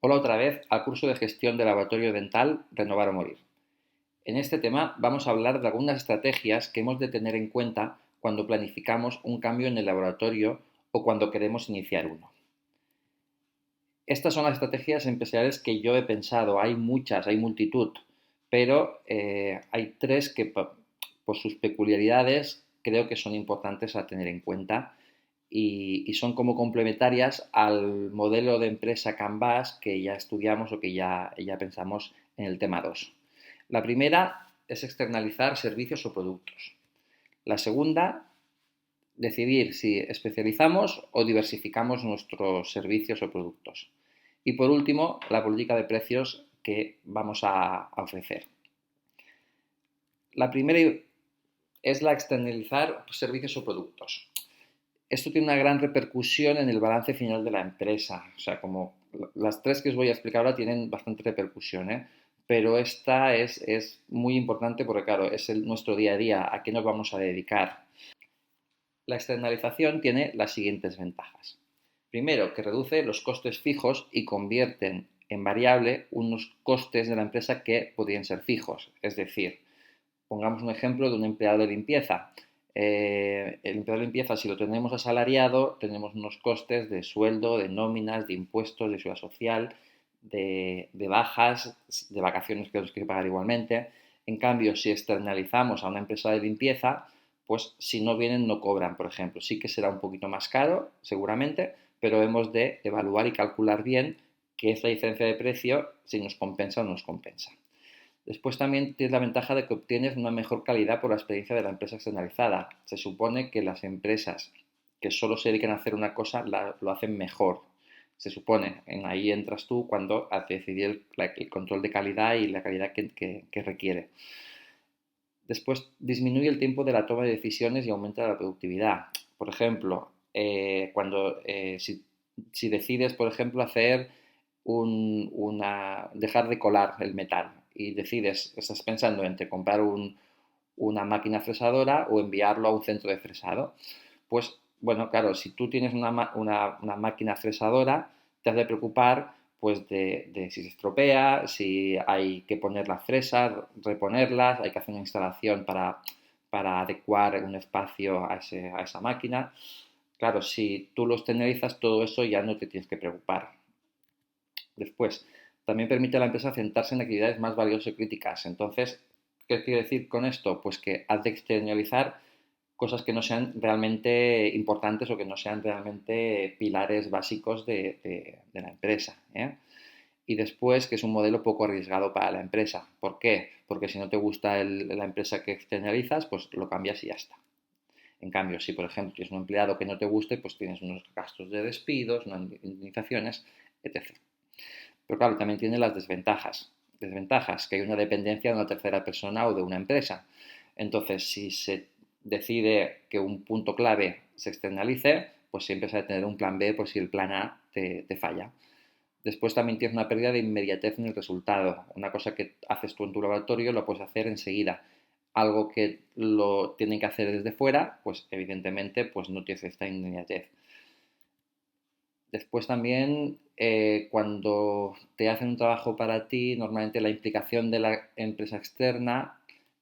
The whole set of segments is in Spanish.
Hola otra vez al curso de gestión de laboratorio dental Renovar o Morir. En este tema vamos a hablar de algunas estrategias que hemos de tener en cuenta cuando planificamos un cambio en el laboratorio o cuando queremos iniciar uno. Estas son las estrategias empresariales que yo he pensado. Hay muchas, hay multitud, pero hay tres que por sus peculiaridades creo que son importantes a tener en cuenta y son como complementarias al modelo de empresa Canvas que ya estudiamos o que ya pensamos en el tema 2. La primera es externalizar servicios o productos. La segunda, decidir si especializamos o diversificamos nuestros servicios o productos. Y por último, la política de precios que vamos a ofrecer. La primera es la externalizar servicios o productos. Esto tiene una gran repercusión en el balance final de la empresa. O sea, como las tres que os voy a explicar ahora tienen bastante repercusión, ¿eh? Pero esta es muy importante porque, claro, es nuestro día a día, a qué nos vamos a dedicar. La externalización tiene las siguientes ventajas. Primero, que reduce los costes fijos y convierten en variable unos costes de la empresa que podrían ser fijos. Es decir, pongamos un ejemplo de un empleado de limpieza. El empleado de limpieza, si lo tenemos asalariado, tenemos unos costes de sueldo, de nóminas, de impuestos, de seguridad social, de bajas, de vacaciones que tenemos que pagar igualmente. En cambio, si externalizamos a una empresa de limpieza, pues si no vienen no cobran, por ejemplo. Sí que será un poquito más caro, seguramente, pero hemos de evaluar y calcular bien qué es la diferencia de precio, si nos compensa o no nos compensa. Después también tienes la ventaja de que obtienes una mejor calidad por la experiencia de la empresa externalizada. Se supone que las empresas que solo se dedican a hacer una cosa lo hacen mejor. Se supone, en ahí entras tú cuando has de decidir el control de calidad y la calidad que requiere. Después disminuye el tiempo de la toma de decisiones y aumenta la productividad. Por ejemplo, si decides, por ejemplo, dejar de colar el metal y decides, estás pensando entre comprar una máquina fresadora o enviarlo a un centro de fresado, pues bueno, claro, si tú tienes una máquina fresadora, te has de preocupar pues de si se estropea, si hay que poner las fresas, reponerlas, hay que hacer una instalación para adecuar un espacio a esa máquina. Claro, si tú lo externalizas, todo eso ya no te tienes que preocupar. Después, también permite a la empresa centrarse en actividades más valiosas y críticas. Entonces, ¿qué quiere decir con esto? Pues que has de externalizar cosas que no sean realmente importantes o que no sean realmente pilares básicos de la empresa, ¿eh? Y después, que es un modelo poco arriesgado para la empresa. ¿Por qué? Porque si no te gusta la empresa que externalizas, pues lo cambias y ya está. En cambio, si por ejemplo tienes un empleado que no te guste, pues tienes unos gastos de despidos, unas indemnizaciones, etc. Pero claro, también tiene las desventajas. Desventajas, que hay una dependencia de una tercera persona o de una empresa. Entonces, si se decide que un punto clave se externalice, pues siempre se ha de tener un plan B por si el plan A te falla. Después también tienes una pérdida de inmediatez en el resultado. Una cosa que haces tú en tu laboratorio lo puedes hacer enseguida. Algo que lo tienen que hacer desde fuera, pues evidentemente pues no tienes esta inmediatez. Después también, cuando te hacen un trabajo para ti, normalmente la implicación de la empresa externa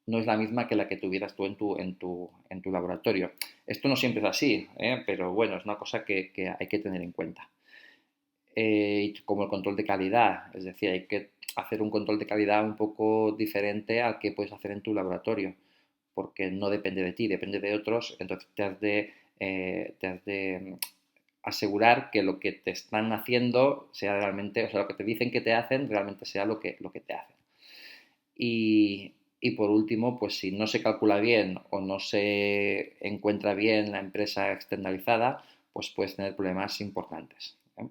no es la misma que la que tuvieras tú en tu laboratorio. Esto no siempre es así, ¿eh? Pero bueno, es una cosa que hay que tener en cuenta. Como el control de calidad, es decir, hay que hacer un control de calidad un poco diferente al que puedes hacer en tu laboratorio, porque no depende de ti, depende de otros, entonces te has de asegurar que lo que te están haciendo sea realmente, o sea, lo que te dicen que te hacen, realmente sea lo que te hacen. Y por último, pues si no se calcula bien o no se encuentra bien la empresa externalizada, pues puedes tener problemas importantes, ¿eh?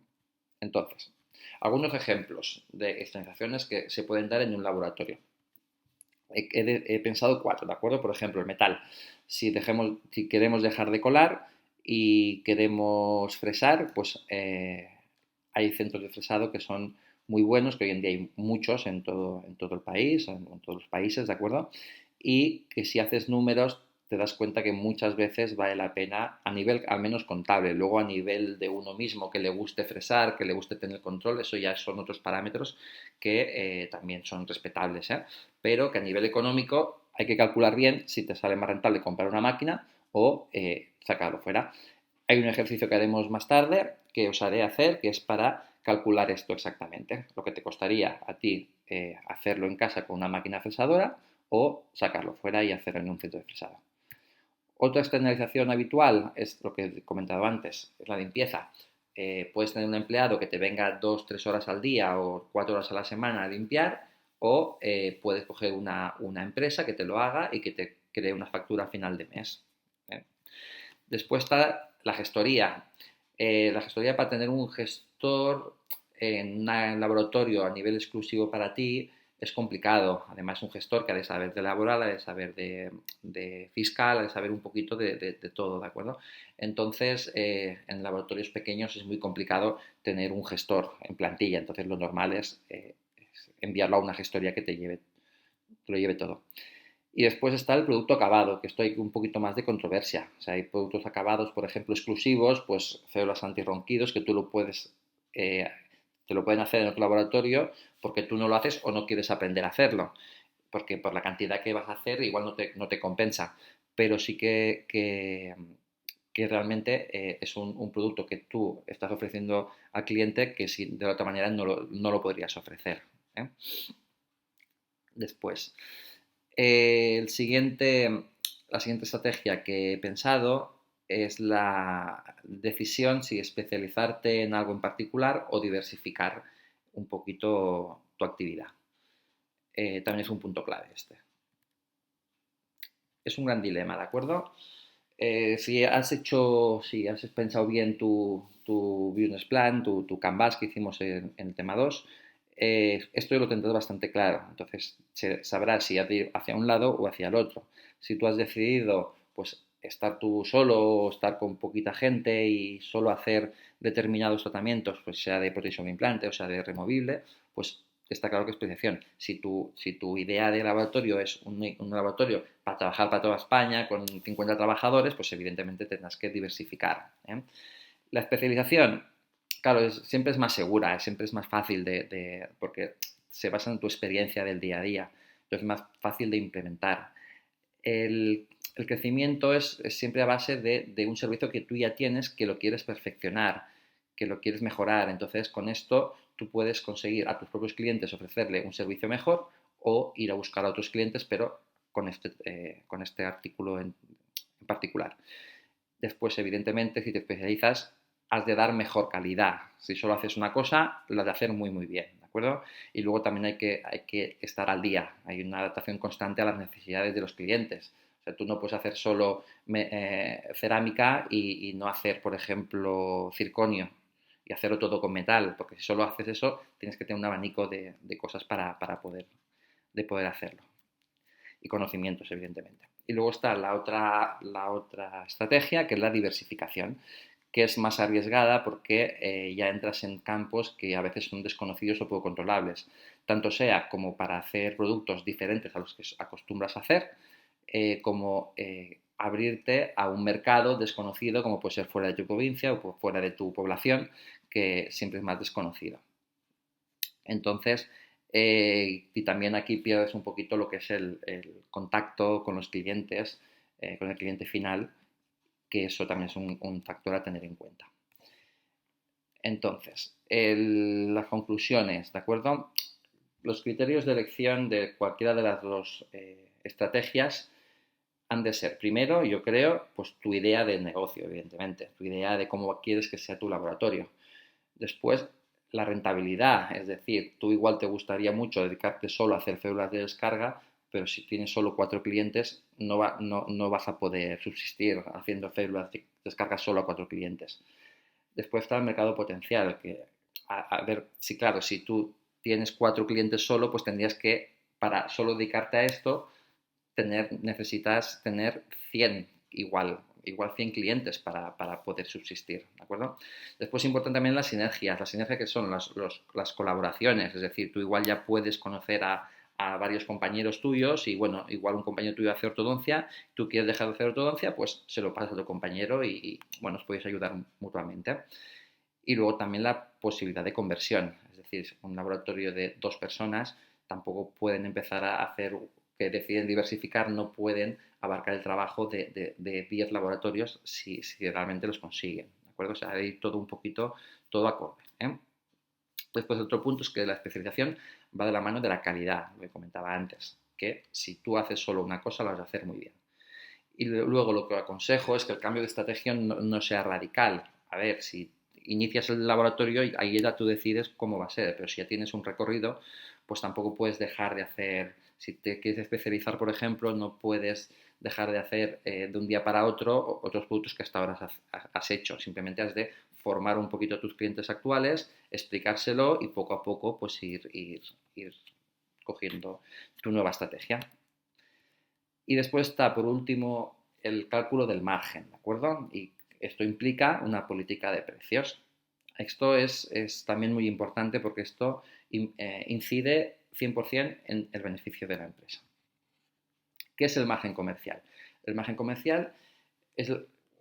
Entonces, algunos ejemplos de externalizaciones que se pueden dar en un laboratorio. He pensado cuatro, ¿de acuerdo? Por ejemplo, el metal. Si queremos dejar de colar y queremos fresar, pues hay centros de fresado que son muy buenos, que hoy en día hay muchos en todo el país, en todos los países, ¿de acuerdo? Y que si haces números te das cuenta que muchas veces vale la pena, a nivel al menos contable, luego a nivel de uno mismo, que le guste fresar, que le guste tener control, eso ya son otros parámetros que también son respetables, ¿eh? Pero que a nivel económico hay que calcular bien si te sale más rentable comprar una máquina o sacarlo fuera. Hay un ejercicio que haremos más tarde que os haré hacer, que es para calcular esto exactamente, lo que te costaría a ti hacerlo en casa con una máquina fresadora o sacarlo fuera y hacerlo en un centro de fresado. Otra externalización habitual es lo que he comentado antes, es la limpieza. Puedes tener un empleado que te venga 2, 3 horas al día o 4 horas a la semana a limpiar, o puedes coger una empresa que te lo haga y que te cree una factura a final de mes. ¿Eh? Después está la gestoría. La gestoría, para tener un gestor en un laboratorio a nivel exclusivo para ti, es complicado. Además, un gestor que ha de saber de laboral, ha de saber de fiscal, ha de saber un poquito de todo, ¿de acuerdo? Entonces, en laboratorios pequeños es muy complicado tener un gestor en plantilla. Entonces, lo normal es enviarlo a una gestoría que lo lleve todo. Y después está el producto acabado, que esto hay un poquito más de controversia. O sea, hay productos acabados, por ejemplo, exclusivos, pues células antirronquidos, que tú eh, te lo pueden hacer en otro laboratorio porque tú no lo haces o no quieres aprender a hacerlo, porque por la cantidad que vas a hacer igual no te compensa. Pero sí que realmente es un producto que tú estás ofreciendo al cliente que si de otra manera no lo podrías ofrecer, ¿eh? Después, la siguiente estrategia que he pensado es la decisión si especializarte en algo en particular o diversificar un poquito tu actividad. También es un punto clave este. Es un gran dilema, ¿de acuerdo? Si has pensado bien tu business plan, tu canvas que hicimos en el tema 2, esto lo tendrás bastante claro. Entonces sabrás si ir hacia un lado o hacia el otro. Si tú has decidido pues estar tú solo o estar con poquita gente y solo hacer determinados tratamientos, pues sea de prótesis o implante o sea de removible, pues está claro que es especialización. Si tu idea de laboratorio es un laboratorio para trabajar para toda España con 50 trabajadores, pues evidentemente tendrás que diversificar, ¿eh? La especialización, claro, siempre es más segura, siempre es más fácil porque se basa en tu experiencia del día a día, entonces es más fácil de implementar. El crecimiento es siempre a base de un servicio que tú ya tienes, que lo quieres perfeccionar, que lo quieres mejorar. Entonces, con esto tú puedes conseguir a tus propios clientes ofrecerle un servicio mejor o ir a buscar a otros clientes, pero con este artículo en particular. Después, evidentemente, si te especializas, has de dar mejor calidad. Si solo haces una cosa, lo has de hacer muy, muy bien, ¿de acuerdo? Y luego también hay que estar al día. Hay una adaptación constante a las necesidades de los clientes. O sea, tú no puedes hacer solo cerámica y no hacer, por ejemplo, circonio y hacerlo todo con metal, porque si solo haces eso, tienes que tener un abanico de cosas para poder hacerlo. Y conocimientos, evidentemente. Y luego está la otra estrategia, que es la diversificación, que es más arriesgada porque ya entras en campos que a veces son desconocidos o poco controlables, tanto sea como para hacer productos diferentes a los que acostumbras a hacer, como abrirte a un mercado desconocido, como puede ser fuera de tu provincia o fuera de tu población, que siempre es más desconocido. Entonces, y también aquí pierdes un poquito lo que es el contacto con los clientes, con el cliente final, que eso también es un factor a tener en cuenta. Entonces, las conclusiones, ¿de acuerdo? Los criterios de elección de cualquiera de las dos estrategias han de ser, primero, yo creo, pues tu idea de negocio, evidentemente, tu idea de cómo quieres que sea tu laboratorio. Después, la rentabilidad, es decir, tú igual te gustaría mucho dedicarte solo a hacer férulas de descarga, pero si tienes solo 4 clientes no vas a poder subsistir haciendo férulas de descarga solo a 4 clientes. Después está el mercado potencial, que a ver, sí, claro, si tú tienes 4 clientes solo, pues tendrías que, para solo dedicarte a esto, necesitas tener 100 igual 100 clientes para poder subsistir, ¿de acuerdo? Después importan también las sinergias que son las colaboraciones, es decir, tú igual ya puedes conocer a varios compañeros tuyos y bueno, igual un compañero tuyo hace ortodoncia, tú quieres dejar de hacer ortodoncia, pues se lo pasas a tu compañero y bueno, os podéis ayudar mutuamente. Y luego también la posibilidad de conversión, es decir, un laboratorio de 2 personas tampoco pueden empezar a hacer, que deciden diversificar, no pueden abarcar el trabajo de 10 laboratorios si realmente los consiguen, ¿de acuerdo? O sea, hay todo un poquito, todo acorde, ¿eh? Después, otro punto es que la especialización va de la mano de la calidad, lo que comentaba antes, que si tú haces solo una cosa, lo vas a hacer muy bien. Y luego lo que aconsejo es que el cambio de estrategia no sea radical. A ver, si inicias el laboratorio, ahí ya tú decides cómo va a ser, pero si ya tienes un recorrido, pues tampoco puedes dejar de hacer, si te quieres especializar, por ejemplo, no puedes dejar de hacer de un día para otro otros productos que hasta ahora has hecho. Simplemente has de formar un poquito a tus clientes actuales, explicárselo y poco a poco pues ir cogiendo tu nueva estrategia. Y después está, por último, el cálculo del margen, ¿de acuerdo? Y esto implica una política de precios. Esto es también muy importante porque esto incide 100% en el beneficio de la empresa. ¿Qué es el margen comercial? El margen comercial es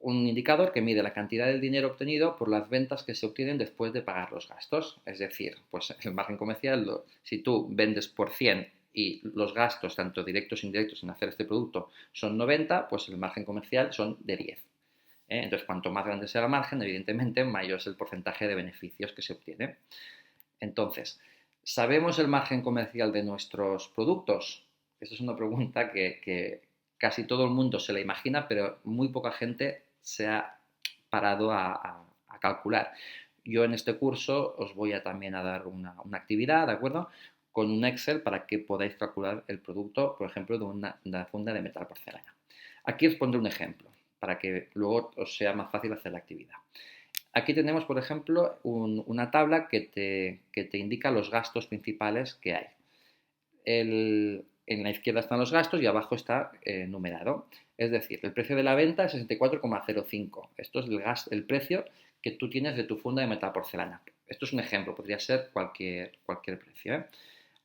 un indicador que mide la cantidad de dinero obtenido por las ventas que se obtienen después de pagar los gastos. Es decir, pues el margen comercial, si tú vendes por 100 y los gastos, tanto directos e indirectos, en hacer este producto son 90, pues el margen comercial son de 10. Entonces, cuanto más grande sea el margen, evidentemente, mayor es el porcentaje de beneficios que se obtiene. Entonces, ¿sabemos el margen comercial de nuestros productos? Esta es una pregunta que casi todo el mundo se la imagina, pero muy poca gente se ha parado a calcular. Yo en este curso os voy a también a dar una actividad, ¿de acuerdo? Con un Excel para que podáis calcular el producto, por ejemplo, de una funda de metal porcelana. Aquí os pondré un ejemplo para que luego os sea más fácil hacer la actividad. Aquí tenemos, por ejemplo, una tabla que te indica los gastos principales que hay. En la izquierda están los gastos y abajo está numerado. Es decir, el precio de la venta es 64,05. Esto es el precio que tú tienes de tu funda de metaporcelana. Esto es un ejemplo, podría ser cualquier precio, ¿eh?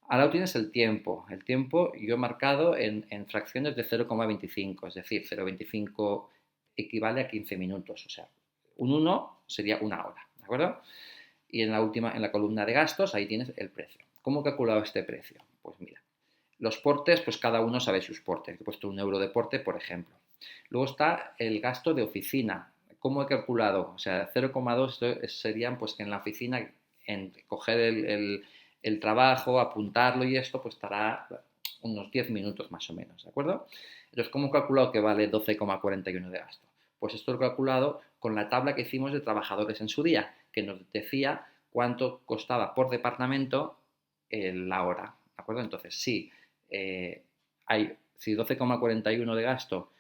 Ahora tienes el tiempo. El tiempo yo he marcado en fracciones de 0,25, es decir, 0,25 equivale a 15 minutos. O sea, un 1 sería una hora, ¿de acuerdo? Y en la columna de gastos, ahí tienes el precio. ¿Cómo he calculado este precio? Pues mira, los portes, pues cada uno sabe sus portes. He puesto 1 euro de porte, por ejemplo. Luego está el gasto de oficina. ¿Cómo he calculado? O sea, 0,2 serían pues que en la oficina, en coger el trabajo, apuntarlo y esto, pues estará unos 10 minutos más o menos, ¿de acuerdo? Entonces, ¿cómo he calculado que vale 12,41 de gasto? Pues esto lo he calculado con la tabla que hicimos de trabajadores en su día, que nos decía cuánto costaba por departamento la hora, ¿de acuerdo? Entonces, si 12,41 de gasto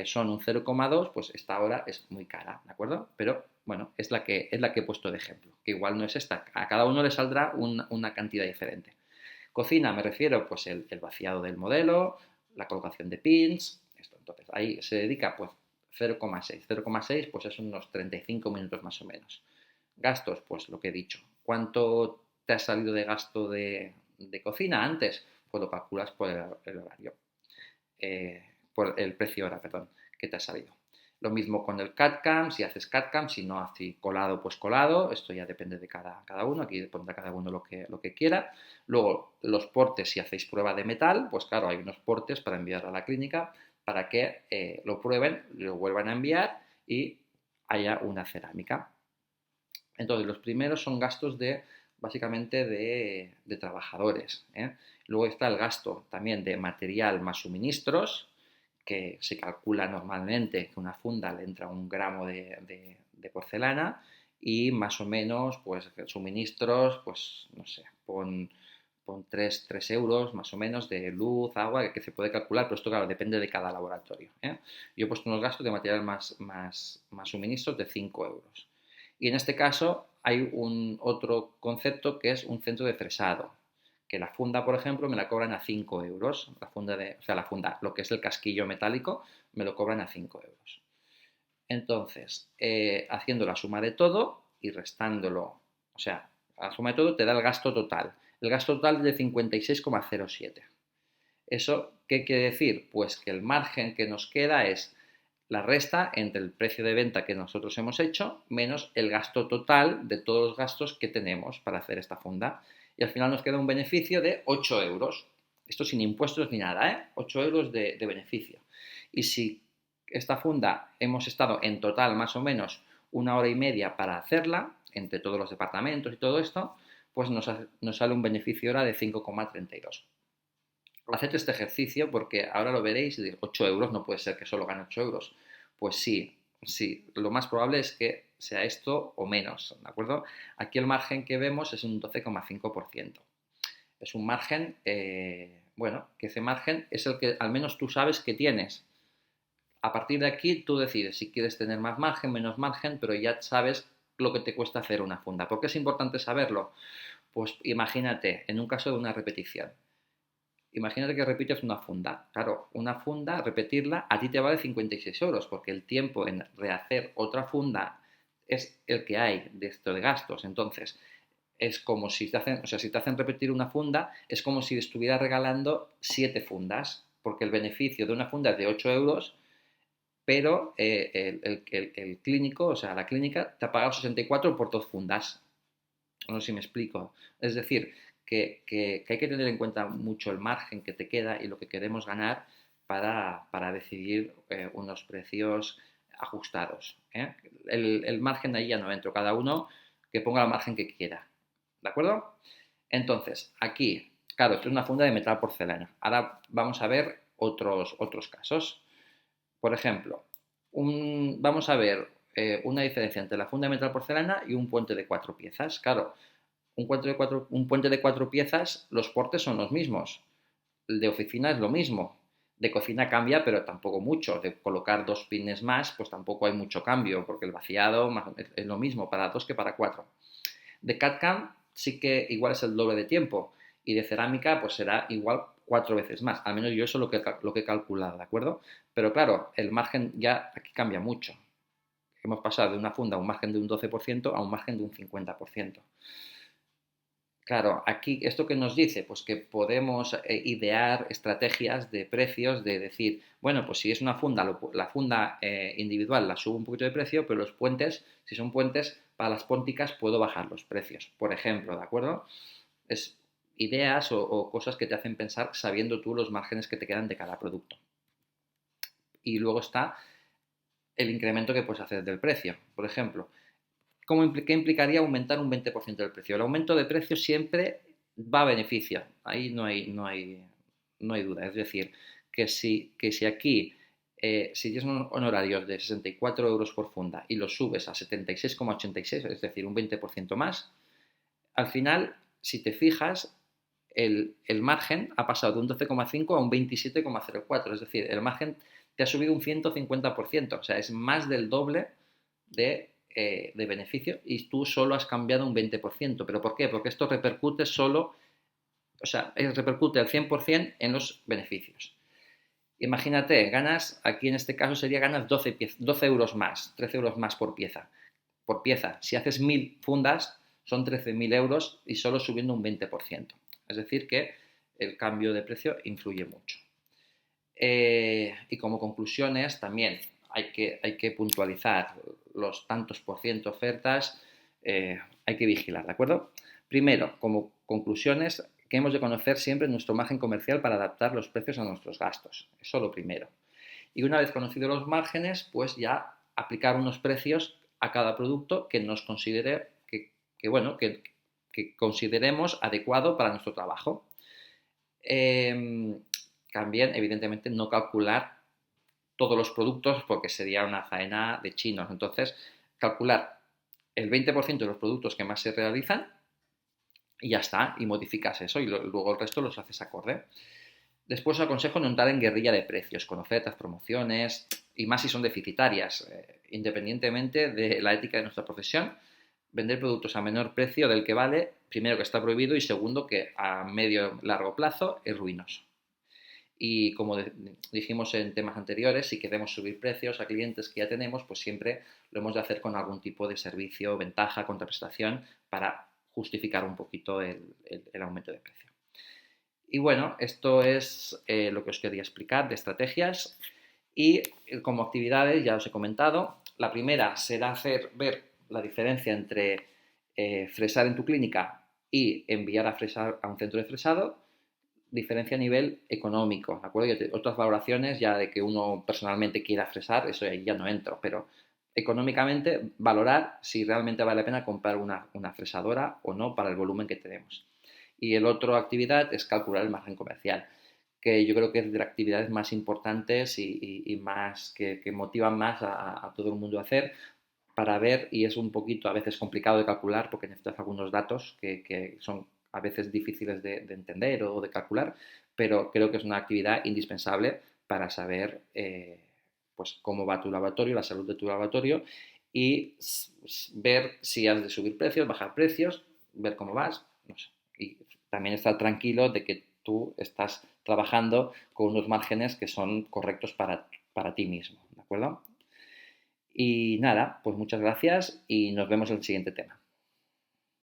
son un 0,2, pues esta hora es muy cara, ¿de acuerdo? Pero bueno, es la que he puesto de ejemplo, que igual no es esta. A cada uno le saldrá una cantidad diferente. Cocina, me refiero, pues el vaciado del modelo, la colocación de pins, esto. Entonces, ahí se dedica, pues, 0,6. 0,6, pues es unos 35 minutos más o menos. Gastos, pues lo que he dicho. ¿Cuánto te ha salido de gasto de cocina antes? Pues lo calculas por el horario. Por el precio hora, perdón, que te ha salido. Lo mismo con el CAD-CAM, si haces CAD-CAM, si no haces colado, pues colado, esto ya depende de cada uno, aquí pondrá cada uno lo que quiera. Luego, los portes, si hacéis prueba de metal, pues claro, hay unos portes para enviar a la clínica para que lo prueben, lo vuelvan a enviar y haya una cerámica. Entonces, los primeros son gastos básicamente de trabajadores, ¿eh? Luego está el gasto también de material más suministros, que se calcula normalmente que una funda le entra 1 gramo de porcelana y más o menos, pues, suministros, pues, no sé, pon 3 euros más o menos de luz, agua, que se puede calcular, pero esto, claro, depende de cada laboratorio, ¿eh? Yo he puesto unos gastos de material más suministros de 5 euros. Y en este caso hay otro concepto que es un centro de fresado, que la funda, por ejemplo, me la cobran a 5 euros. La funda, lo que es el casquillo metálico, me lo cobran a 5 euros. Entonces, haciendo la suma de todo y restándolo, o sea, la suma de todo te da el gasto total. El gasto total es de 56,07. ¿Eso qué quiere decir? Pues que el margen que nos queda es la resta entre el precio de venta que nosotros hemos hecho menos el gasto total de todos los gastos que tenemos para hacer esta funda. Y al final nos queda un beneficio de 8 euros. Esto sin impuestos ni nada, ¿eh? 8 euros de beneficio. Y si esta funda hemos estado en total más o menos 1 hora y media para hacerla, entre todos los departamentos y todo esto, pues nos sale un beneficio hora de 5,32. Haced este ejercicio porque ahora lo veréis y diréis, 8 euros, no puede ser que solo gane 8 euros. Pues sí, sí, lo más probable es que sea esto o menos, ¿de acuerdo? Aquí el margen que vemos es un 12,5%. Es un margen, bueno, que ese margen es el que al menos tú sabes que tienes. A partir de aquí tú decides si quieres tener más margen, menos margen, pero ya sabes lo que te cuesta hacer una funda. ¿Por qué es importante saberlo? Pues imagínate, en un caso de una repetición. Imagínate que repites una funda. Claro, una funda, repetirla, a ti te vale 56 euros, porque el tiempo en rehacer otra funda es el que hay de esto de gastos. Entonces, es como si te hacen, o sea, si te hacen repetir una funda, es como si estuvieras regalando 7 fundas, porque el beneficio de una funda es de 8 euros, pero el clínico, o sea, la clínica, te ha pagado 64 por 2 fundas. No sé si me explico. Es decir, que hay que tener en cuenta mucho el margen que te queda y lo que queremos ganar para decidir unos precios ajustados. ¿Eh? El margen ahí ya no entro, cada uno que ponga el margen que quiera. ¿De acuerdo? Entonces, aquí, claro, esto es una funda de metal porcelana. Ahora vamos a ver otros casos. Por ejemplo, vamos a ver una diferencia entre la funda de metal porcelana y un puente de 4 piezas. Claro, un puente de 4 piezas, los portes son los mismos. El de oficina es lo mismo. De cocina cambia, pero tampoco mucho. De colocar 2 pines más, pues tampoco hay mucho cambio, porque el vaciado es lo mismo para 2 que para 4. De CAD-CAM sí que igual es el doble de tiempo. Y de cerámica, pues será igual 4 veces más. Al menos yo eso es lo que he calculado, ¿de acuerdo? Pero claro, el margen ya aquí cambia mucho. Hemos pasado de una funda a un margen de un 12% a un margen de un 50%. Claro, aquí, ¿esto qué nos dice? Pues que podemos idear estrategias de precios, de decir, bueno, pues si es una funda, la funda individual la subo un poquito de precio, pero los puentes, si son puentes, para las pónticas puedo bajar los precios, por ejemplo, ¿de acuerdo? Es ideas o cosas que te hacen pensar sabiendo tú los márgenes que te quedan de cada producto. Y luego está el incremento que puedes hacer del precio. Por ejemplo, ¿qué implicaría aumentar un 20% del precio? El aumento de precio siempre va a beneficio, ahí no hay duda. Es decir, que si aquí, si tienes un honorario de 64 euros por funda y lo subes a 76,86, es decir, un 20% más, al final, si te fijas, el margen ha pasado de un 12,5 a un 27,04, es decir, el margen te ha subido un 150%, o sea, es más del doble de beneficio y tú solo has cambiado un 20%. ¿Pero por qué? Porque esto repercute solo, o sea, repercute al 100% en los beneficios. Imagínate, ganas, aquí en este caso sería ganas 12 euros más, 13 euros más por pieza. Por pieza, si haces 1000 fundas, son 13.000 euros y solo subiendo un 20%. Es decir, que el cambio de precio influye mucho. Y como conclusiones, también hay que puntualizar los tantos por ciento ofertas, hay que vigilar, ¿de acuerdo? Primero, como conclusiones, que hemos de conocer siempre nuestro margen comercial para adaptar los precios a nuestros gastos. Eso lo primero. Y una vez conocidos los márgenes, pues ya aplicar unos precios a cada producto que nos considere que consideremos adecuado para nuestro trabajo. También, evidentemente, no calcular todos los productos porque sería una faena de chinos. Entonces, calcular el 20% de los productos que más se realizan y ya está, y modificas eso y luego el resto los haces acorde. Después os aconsejo no entrar en guerrilla de precios, con ofertas, promociones y más si son deficitarias. Independientemente de la ética de nuestra profesión, vender productos a menor precio del que vale, primero que está prohibido y segundo que a medio largo plazo es ruinoso. Y como dijimos en temas anteriores, si queremos subir precios a clientes que ya tenemos, pues siempre lo hemos de hacer con algún tipo de servicio, ventaja, contraprestación para justificar un poquito el aumento de precio. Y bueno, esto es lo que os quería explicar de estrategias. Y como actividades, ya os he comentado, la primera será ver la diferencia entre fresar en tu clínica y enviar a fresar a un centro de fresado, diferencia a nivel económico, ¿de acuerdo? Otras valoraciones ya de que uno personalmente quiera fresar, eso ya no entro, pero económicamente valorar si realmente vale la pena comprar una fresadora o no para el volumen que tenemos. Y el otro actividad es calcular el margen comercial, que yo creo que es de las actividades más importantes y más que motivan más a todo el mundo a hacer para ver, y es un poquito a veces complicado de calcular porque necesitas algunos datos que son a veces difíciles de entender o de calcular, pero creo que es una actividad indispensable para saber pues cómo va tu laboratorio, la salud de tu laboratorio y ver si has de subir precios, bajar precios, ver cómo vas, no sé. Y también estar tranquilo de que tú estás trabajando con unos márgenes que son correctos para ti mismo, ¿de acuerdo? Y nada, pues muchas gracias y nos vemos en el siguiente tema.